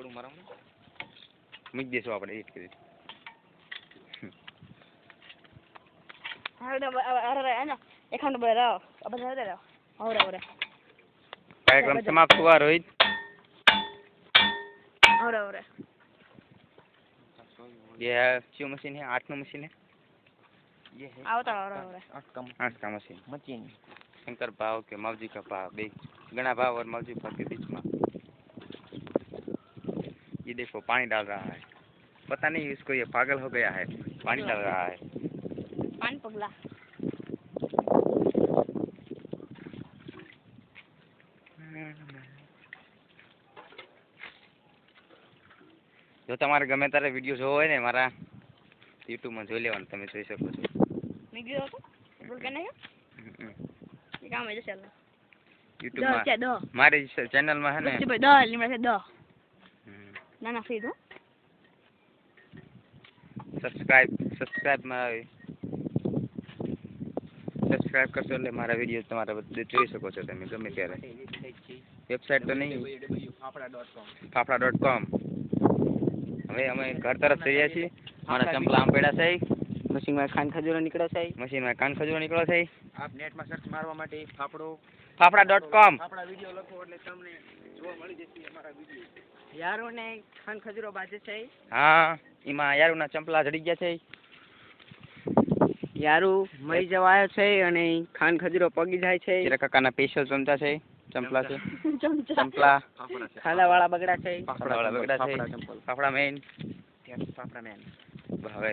આગળ મારા મૂકી દેશું આપણે એડિટ કરી. कार्यक्रम समाप्त हुआ रोहित. ये क्यों मशीन है? 8 मशीन है. ये है 8 का मशीन. शंकर भाव के मौजी का भाव बे गणा भाव और मौजी भाव के बीच में ये देखो पानी डाल रहा है. पता नहीं इसको ये पागल हो गया है. पानी डाल रहा है. पानी पगला. જો તમારે ગમે ત્યારે વિડિયો જોવો હોય ને મારા YouTube માં જોઈ લેવાનું, તમે જોઈ શકો છો. વિડિયો હતો બોલ કે નહીં એ કામ છે ચાલ YouTube માં મારી ચેનલ માં હે ને ભાઈ 10 લીમડા છે 10 ના ના સીધો સબસ્ક્રાઇબ માં આવી સબસ્ક્રાઇબ કરશો એટલે મારા વિડિયો તમારા બધે જોઈ શકો છો તમે ગમે ત્યારે. વેબસાઇટ તો નહીં fafda.com. હવે અમે ઘર તરફ જઈએ છીએ. મારા ચંપલા આમ પડ્યા છે. મશીન માં ખાન ખજૂરો નીકળ્યો છે. મશીનમાં કાન ખજૂરો નીકળ્યો છે. આપ નેટ માં સર્ચ મારવા માટે fafda.com આપણા વિડિયો લખો એટલે તમને જોવા મળી જશે અમારા વિડિયો. યારો ને ખાન ખજૂરો બાજે છે. હા એમાં યારુના ચંપલા જડી ગયા છે. યારું મરી જવાયો છે અને ખાન ખજૂરો પગી જાય છે. ચિરા કાકાના સ્પેશિયલ ચમચા છે. ચંપલા છે. ચંપલા ખાલા વાળા બગડા છે. ફાફડા વાળા બગડા છે. Fafda man fafda man. હવે